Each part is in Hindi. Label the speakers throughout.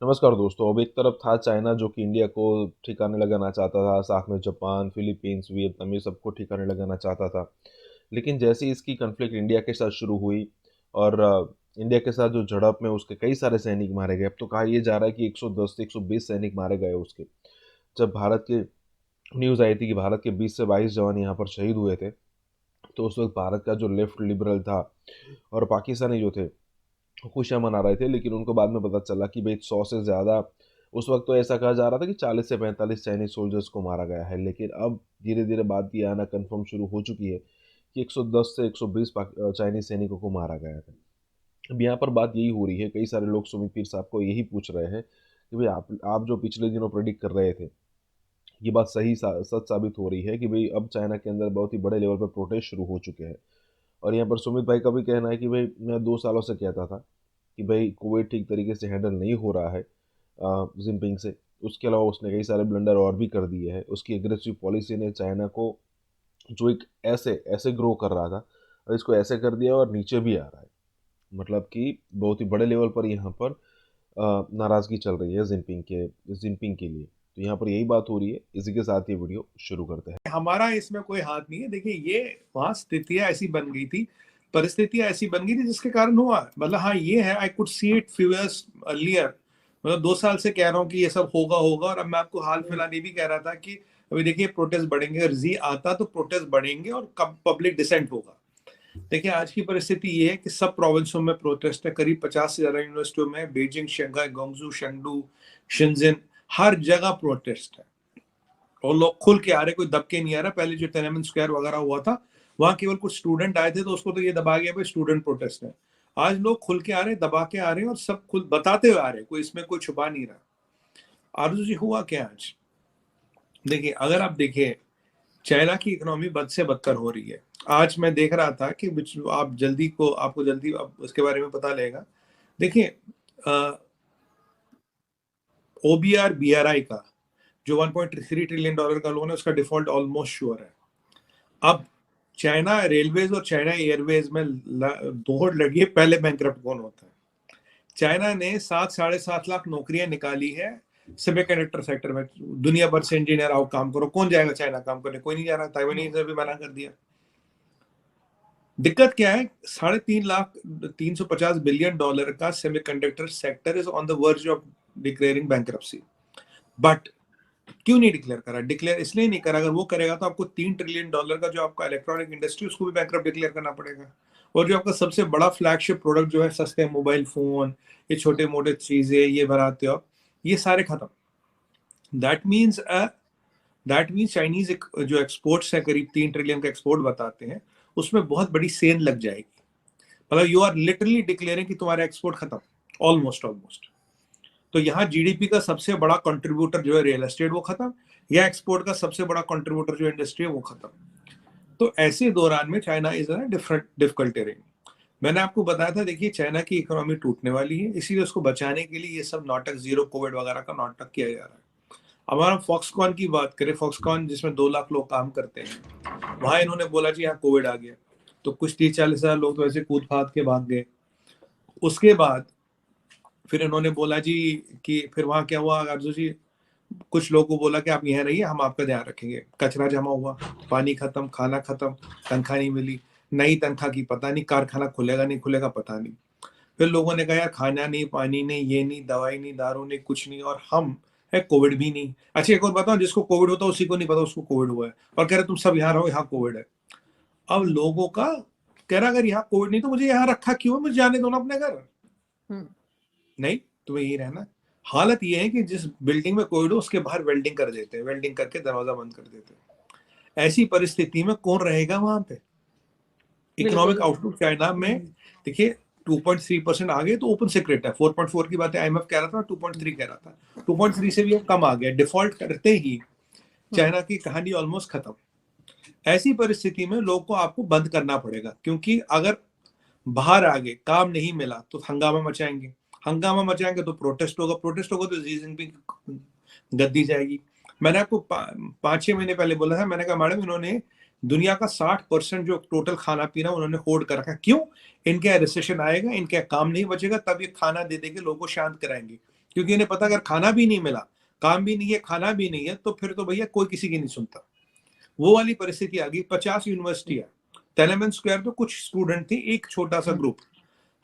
Speaker 1: नमस्कार दोस्तों। अब एक तरफ था चाइना जो कि इंडिया को ठिकाने लगाना चाहता था, साथ में जापान, फिलीपींस, वियतनाम ये सबको ठिकाने लगाना चाहता था। लेकिन जैसे ही इसकी कॉन्फ्लिक्ट इंडिया के साथ शुरू हुई और इंडिया के साथ जो झड़प में उसके कई सारे सैनिक मारे गए। अब तो कहा यह जा रहा है कि 110 से 120 सैनिक मारे गए उसके। जब भारत के न्यूज़ आई थी कि भारत के 20 से 22 जवान यहाँ पर शहीद हुए थे, तो उस वक्त भारत का जो लेफ्ट लिबरल था और पाकिस्तानी जो थे खुशियां मना रहे थे। लेकिन उनको बाद में पता चला कि भाई 100 से ज़्यादा, उस वक्त तो ऐसा कहा जा रहा था कि 40 से 45 चाइनीज सोल्जर्स को मारा गया है। लेकिन अब धीरे धीरे बात ये आना कंफर्म शुरू हो चुकी है कि 110 से 120 चाइनीज सैनिकों को मारा गया है। अब यहाँ पर बात यही हो रही है, कई सारे लोग सुमित पीर साहब को यही पूछ रहे हैं कि भाई आप जो पिछले दिनों प्रेडिक्ट कर रहे थे, ये बात सच साबित हो रही है कि भाई अब चाइना के अंदर बहुत ही बड़े लेवल पर प्रोटेस्ट शुरू हो चुके हैं। और यहाँ पर सुमित भाई का भी कहना है कि भाई मैं 2 सालों से कहता था कि भाई कोविड ठीक तरीके से हैंडल नहीं हो रहा है जिनपिंग से। उसके अलावा उसने कई सारे ब्लंडर और भी कर दिए हैं। उसकी एग्रेसिव पॉलिसी ने चाइना को जो एक ऐसे ऐसे ग्रो कर रहा था और इसको ऐसे कर दिया और नीचे भी आ रहा है। मतलब कि बहुत ही बड़े लेवल पर यहाँ पर नाराज़गी चल रही है जिनपिंग के लिए। तो यहाँ पर यही बात हो रही है। इसी के साथ ये वीडियो शुरू करते हैं।
Speaker 2: हमारा इसमें कोई हाथ नहीं है। देखिए, ये वहां स्थितियां ऐसी बन गई थी, परिस्थितियां ऐसी बन गई थी जिसके कारण हुआ। मतलब हाँ, ये है, I could see it few years earlier. मतलब 2 साल से कह रहा हूँ कि ये सब होगा होगा, और अब मैं आपको हाल फिलहाल ये भी कह रहा था कि अभी देखिए प्रोटेस्ट बढ़ेंगे। अगर जी आता तो प्रोटेस्ट बढ़ेंगे और कब पब्लिक डिसेंट होगा। देखिए, आज की परिस्थिति ये है कि सब प्रोविंसों में प्रोटेस्ट है। करीब 50 से ज्यादा यूनिवर्सिटियों में, बीजिंग, शंघाई, गोंगजू, शेंगडू, शिंजिन, हर जगह प्रोटेस्ट है। और लोग खुल के आ रहे, कोई दब के नहीं आ रहा। पहले जो तेनमन स्क्वायर वगैरह हुआ था, वहां केवल कुछ स्टूडेंट आए थे तो उसको तो ये दबा गया भाई स्टूडेंट प्रोटेस्ट है। आज लोग खुल के आ रहे, दबा के आ रहे हैं, और सब खुद बताते हुए आ रहे हैं। कोई इसमें कोई छुपा नहीं रहा। आरजू जी, हुआ क्या आज? देखिए, अगर आप देखिए, चाइना की इकोनॉमी बद से बदतर हो रही है। आज मैं देख रहा था कि आपको जल्दी अब उसके बारे में पता लगेगा। देखिए, ओबीआर बीआरआई का जो $1.3 ट्रिलियन का लोन है, उसका डिफॉल्ट ऑलमोस्ट श्योर है। अब चाइना रेलवेज और चाइना एयरवेज में दौड़ लगी है, पहले बैंकरप्ट कौन होता है। चाइना ने 7-7.5 लाख नौकरियां निकाली है सेमीकंडक्टर सेक्टर में। दुनिया भर से इंजीनियर आओ काम करो। कौन जाएगा चाइना काम करने? कोई नहीं जा रहा। ताइवानीज ने भी मना कर दिया। दिक्कत क्या है? 350 बिलियन डॉलर का semiconductor sector is on the verge of declaring bankruptcy. But क्यों नहीं डिक्लेयर करा? डिक्लेयर इसलिए नहीं करा, अगर वो करेगा तो आपको $3 ट्रिलियन का जो आपका इलेक्ट्रॉनिक इंडस्ट्री, उसको भी बैंकरप्ट डिक्लेयर करना पड़ेगा। और जो आपका सबसे बड़ा फ्लैगशिप प्रोडक्ट जो है, सस्ते मोबाइल फोन, ये छोटे मोटे चीजें ये बनाते हो, ये सारे खत्म। दैट मीन्स चाइनीज जो एक्सपोर्ट्स है, करीब 3 ट्रिलियन का एक्सपोर्ट बताते हैं, उसमें बहुत बड़ी सेल लग जाएगी। मतलब यू आर लिटरली डिक्लेयरिंग कि तुम्हारा एक्सपोर्ट खत्म, ऑलमोस्ट। तो यहाँ जीडीपी का सबसे बड़ा कंट्रीब्यूटर जो है रियल एस्टेट, वो खत्म, या एक्सपोर्ट का सबसे बड़ा कंट्रीब्यूटर जो इंडस्ट्री है वो खत्म। तो ऐसे दौरान में चाइना इज डिफिकल्ट टेरेन। मैंने आपको बताया था, देखिए चाइना की इकोनॉमी टूटने वाली है, इसीलिए उसको बचाने के लिए ये सब नाटक, जीरो कोविड वगैरह का नाटक किया जा रहा है। अब हमारा फॉक्सकॉन की बात करें, फॉक्सकॉन जिसमें 2 लाख लोग काम करते हैं, वहां इन्होंने बोला जी यहाँ कोविड आ गया, तो कुछ 30-40 हजार लोग तो ऐसे कूद फाद के भाग गए। उसके बाद फिर इन्होंने बोला जी कि फिर वहां क्या हुआ अर्जु जी, कुछ लोगों को बोला कि आप यहाँ रहिए, हम आपका ध्यान रखेंगे। कचरा जमा हुआ, पानी खत्म, खाना खत्म, तनख्वाह नहीं मिली, नई तनख्वाह की पता नहीं, कारखाना खुलेगा नहीं खुलेगा पता नहीं। फिर लोगों ने कहा यार, खाना नहीं, पानी नहीं, ये नहीं, दवाई नहीं, दारू नहीं, कुछ नहीं, और हम है कोविड भी नहीं। अच्छा, एक और बताओ, जिसको कोविड होता है उसी को नहीं पता उसको कोविड हुआ है, और कह रहे तुम सब यहाँ रहो, यहाँ कोविड है। अब लोगों का कह रहा, अगर यहाँ कोविड नहीं तो मुझे यहाँ रखा क्यों? मुझे जाने दो ना अपने घर। नहीं, तुम्हें यही रहना। हालत ये है कि जिस बिल्डिंग में कोविड हो उसके बाहर वेल्डिंग कर देते हैं, वेल्डिंग करके दरवाजा बंद कर देते हैं। ऐसी परिस्थिति में कौन रहेगा वहां पे? इकोनॉमिक
Speaker 3: बिल्कुल।
Speaker 2: आउटलुक चाइना में देखिए 2.3% आ गए तो ओपन सीक्रेट है। 4.4 की बात है, आईएमएफ कह रहा था, 2.3 कह रहा था। 2.3 से भी कम आ गया। डिफॉल्ट करते ही चाइना की कहानी ऑलमोस्ट खत्म। ऐसी परिस्थिति में लोग को आपको बंद करना पड़ेगा, क्योंकि अगर बाहर आगे काम नहीं मिला तो हंगामा मचाएंगे, हंगामा मचाएंगे तो प्रोटेस्ट होगा, प्रोटेस्ट होगा तो जी जिनपिंग गद्दी जाएगी। मैंने आपको 5-6 महीने पहले बोला था, मैंने कहा मैडम, इन्होंने दुनिया का 60% जो टोटल खाना पीना उन्होंने होल्ड कर रखा। क्यों? इनके रिसेशन आएगा, इनके काम नहीं बचेगा, तब ये खाना दे देके लोगों को शांत कराएंगे। क्योंकि इन्हें पता अगर खाना भी नहीं मिला, काम भी नहीं है, खाना भी नहीं है, तो फिर तो भैया कोई किसी की नहीं सुनता। वो वाली परिस्थिति आ गई। 50 यूनिवर्सिटी है, तेलेमन स्क्वायर पे कुछ स्टूडेंट थी, एक छोटा सा ग्रुप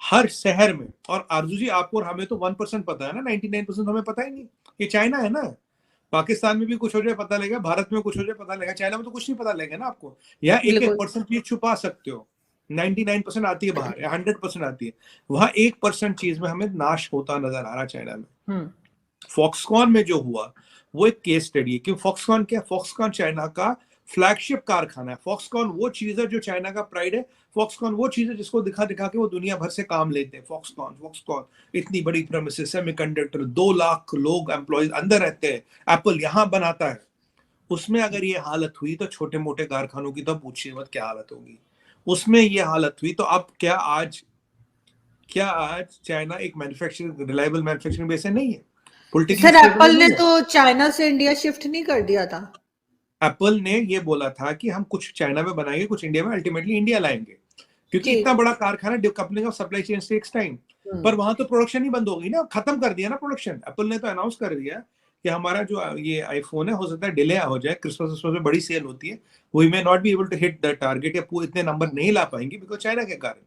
Speaker 2: हर शहर में। और आरजू जी, आपको और हमें तो 1% पता है ना, 99% हमें पता ही नहीं। ये चाइना है ना, पाकिस्तान में भी कुछ हो जाए पता लगेगा, भारत में कुछ हो जाए पता लगेगा, चाइना में तो कुछ नहीं पता लगेगा ना आपको। यहाँ एक एक
Speaker 3: बिल्कुल।
Speaker 2: परसेंट चीज छुपा सकते हो, 99% आती है बाहर, 100% आती है। वहां 1% चीज में हमें नाश होता नजर आ रहा चाइना में। फॉक्सकॉन में जो हुआ वो एक केस स्टडी है। क्यों फॉक्सकॉन? क्या फॉक्सकॉन चाइना का फ्लैगशिप कारखाना है। फॉक्सकॉन वो चीज है जो चाइना का प्राइड है। फॉक्सकॉन वो चीज है जिसको दिखा दिखा के वो दुनिया भर से काम लेते हैं। फॉक्सकॉन फॉक्सकॉन इतनी बड़ी प्रेमिसेस, सेमीकंडक्टर, 2 लाख लोग एम्प्लॉयज अंदर रहते हैं। एप्पल यहाँ बनाता है। उसमें अगर ये हालत हुई तो छोटे मोटे कारखानों की तो पूछिए मत क्या हालत होगी। उसमें ये हालत हुई तो अब क्या आज चाइना एक मैन्युफैक्चरिंग रिलायबल मैन्युफैक्चरिंग बेस है? नहीं है। पॉलिटिकली
Speaker 3: सर
Speaker 2: स्टेबल
Speaker 3: एप्पल ने
Speaker 2: नहीं है।
Speaker 3: तो चाइना से इंडिया शिफ्ट नहीं कर दिया था?
Speaker 2: एप्पल ने ये बोला था कि हम कुछ चाइना में बनाएंगे, कुछ इंडिया में, अल्टीमेटली इंडिया लाएंगे, क्योंकि
Speaker 3: जी।
Speaker 2: इतना बड़ा कारखाना, coupling of supply chain takes time. पर वहां तो प्रोडक्शन ही बंद हो गई ना, खत्म कर दिया ना प्रोडक्शन। एप्पल ने तो अनाउंस कर दिया कि हमारा जो ये आईफोन है, हो सकता है डिले हो जाए, क्रिसमस में बड़ी सेल होती है, we may not be able to hit the target, या इतने नंबर नहीं ला पाएंगे बिकॉज चाइना के कारण।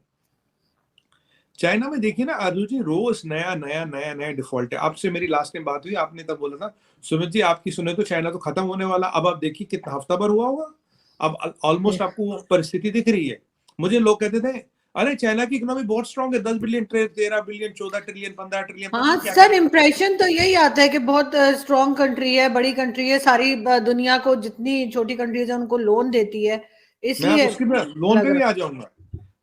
Speaker 2: चाइना में देखिए ना आरजू जी, रोज नया नया नया नया डिफॉल्ट है। आपसे मेरी लास्ट टाइम बात हुई, आपने तब बोला था सुमित जी आपकी सुने तो चाइना तो खत्म होने वाला। अब आप देखिए कितना हफ्ता भर हुआ होगा, अब ऑलमोस्ट आपको वो परिस्थिति दिख रही है। मुझे लोग कहते थे अरे चाइना की इकोनॉमी बहुत स्ट्रांग है, 10 billion trade, 13 billion, 14 trillion, 15 trillion, पता
Speaker 3: हाँ
Speaker 2: नहीं क्या
Speaker 3: सर,
Speaker 2: क्या।
Speaker 3: इम्प्रेशन तो यही आता है कि बहुत स्ट्रॉन्ग कंट्री है, बड़ी कंट्री है, सारी दुनिया को जितनी छोटी कंट्रीज है उनको लोन देती है,
Speaker 2: मैं आप
Speaker 3: इसलिए
Speaker 2: उसकी लोन
Speaker 3: लग
Speaker 2: पे भी
Speaker 3: रहा
Speaker 2: आ
Speaker 3: है।
Speaker 2: जाऊंगा।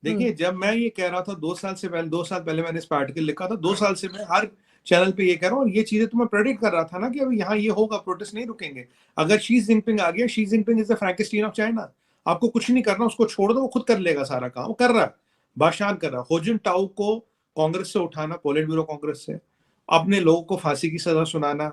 Speaker 2: देखिए जब मैं ये कह रहा था 2 साल से पहले, 2 साल पहले मैंने इस पे आर्टिकल लिखा था, 2 साल से मैं हर चैनल पे ये कह रहा हूँ, और ये चीजें तो मैं प्रेडिक्ट कर रहा था ना कि अभी यहाँ ये होगा, प्रोटेस्ट नहीं रुकेंगे। अगर शी जिनपिंग आ गया, Xi Jinping is the Frankenstein of China. आपको कुछ नहीं करना, उसको छोड़ दो, वो खुद कर लेगा सारा काम, वो कर रहा है, बादशाह कर रहा है। होजिन टाउ को कांग्रेस से उठाना, पोलिट ब्यूरो कांग्रेस से, अपने लोगों को फांसी की सजा सुनाना,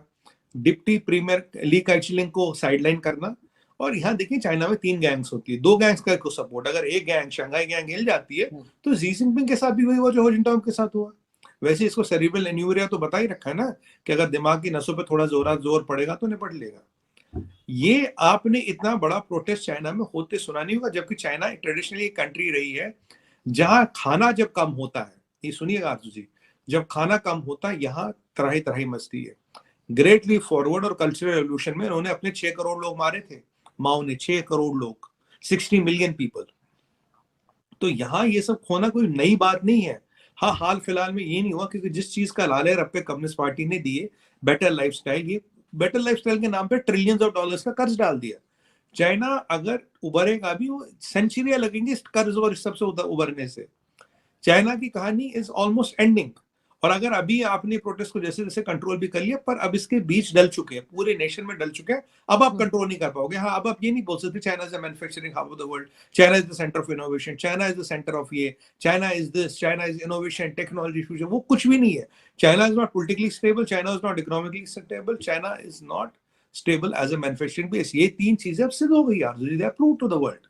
Speaker 2: डिप्टी प्रीमियर ली काइचलिंग को साइडलाइन करना। और यहाँ देखिए चाइना में 3 गैंग्स होती है, 2 गैंग्स का को सपोर्ट। अगर एक गैंग शंघाई गैंग हिल जाती है तो जी जिनपिंग के साथ भी वही हुआ जो हो जिनटाओ के साथ हुआ। वैसे इसको सेरिब्रल एन्यूरिया तो बता ही रखा है ना, कि अगर दिमाग की नसों पे थोड़ा जोर पड़ेगा तो निपट लेगा। ये आपने इतना बड़ा प्रोटेस्ट चाइना में होते सुना नहीं होगा, जबकि चाइना ट्रेडिशनली एक कंट्री रही है जहां खाना जब कम होता है, ये सुनिएगा आरजू जी, जब खाना कम होता है यहाँ तराही तराही मचती है। ग्रेट लीप फॉरवर्ड और कल्चरल रेवोल्यूशन में उन्होंने अपने 6 करोड़ लोग मारे थे, माओ ने 6 करोड़ लोग, 60 मिलियन पीपल। तो यहाँ ये सब खोना कोई नई बात नहीं है। हाँ, हाल फिलहाल में ये नहीं हुआ, क्योंकि जिस चीज का लाले रप्पे कम्युनिस्ट पार्टी ने दिए, बेटर लाइफस्टाइल, ये बेटर लाइफस्टाइल के नाम पे ट्रिलियंस ऑफ डॉलर्स का कर्ज डाल दिया। चाइना अगर उभरेगा भी, वो सेंचुरियां लगेंगी इस कर्ज और इस सबसे उभरने से। चाइना की कहानी इज ऑलमोस्ट एंडिंग। और अगर अभी आपने प्रोटेस्ट को जैसे जैसे कंट्रोल भी कर लिया, पर अब इसके बीच डल चुके हैं, पूरे नेशन में डल चुके हैं, अब आप कंट्रोल नहीं कर पाओगे। हाँ, अब आप ये नहीं बोल सकते China is the manufacturing hub of the world, China is the centre of innovation, China is the centre of ये, China is this, China is innovation, technology, future. वो कुछ भी नहीं है। China is not politically stable, China is not economically stable, China is not stable as a manufacturing base. ये 3 चीजें अब सिद्ध हो गई यार, they are prove to the world,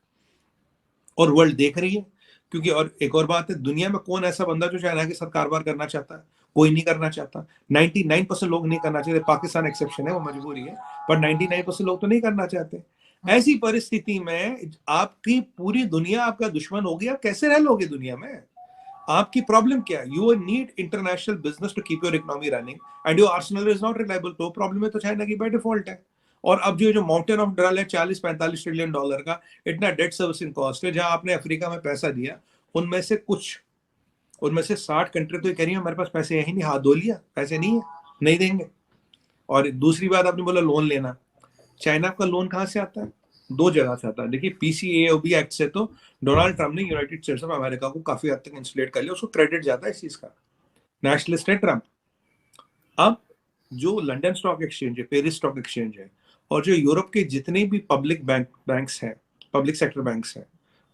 Speaker 2: और वर्ल्ड देख रही है। क्योंकि और एक और बात है, दुनिया में कौन ऐसा बंदा जो चाइना के साथ कारोबार करना चाहता है? कोई नहीं करना चाहता। 99% लोग नहीं करना चाहते, पाकिस्तान एक्सेप्शन है, वो मजबूरी है, पर 99% लोग तो नहीं करना चाहते। ऐसी परिस्थिति में आपकी पूरी दुनिया आपका दुश्मन होगी, आप कैसे रह लोगे दुनिया में? आपकी प्रॉब्लम क्या है? You need international business to keep your economy running and your arsenal is not reliable. तो प्रॉब्लम है तो चाइना की बाय डिफॉल्ट है। और अब जो माउंटेन ऑफ ड्रल है, 40-45 ट्रिलियन डॉलर का, इतना डेट सर्विसिंग कॉस्ट है, जहां आपने अफ्रीका में पैसा दिया, उनमें से 60 कंट्री तो ये कह रही है हमारे पास पैसे है ही नहीं, हाथ धो लिया, पैसे नहीं है, नहीं देंगे। और दूसरी बात, आपने बोला लोन लेना, चाइना का लोन कहां से आता है? 2 जगह से आता है। देखिए पीसीएओबी एक्ट से तो डोनाल्ड ट्रम्प ने यूनाइटेड स्टेट्स ऑफ अमेरिका को काफी हद तक इंसुलेट कर लिया, उसको क्रेडिट जाता है इस चीज का, नेशनलिस्ट है ट्रम्प। अब जो लंदन स्टॉक एक्सचेंज है, पेरिस स्टॉक एक्सचेंज है, और जो यूरोप के जितने भी पब्लिक बैंक्स हैं, पब्लिक सेक्टर बैंक्स हैं,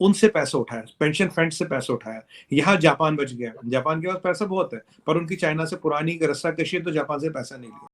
Speaker 2: उनसे पैसा उठाया, पेंशन फंड से पैसा उठाया। यहाँ जापान बच गया, जापान के पास पैसा बहुत है, पर उनकी चाइना से पुरानी रस्सा कशी है, तो जापान से पैसा नहीं लिया।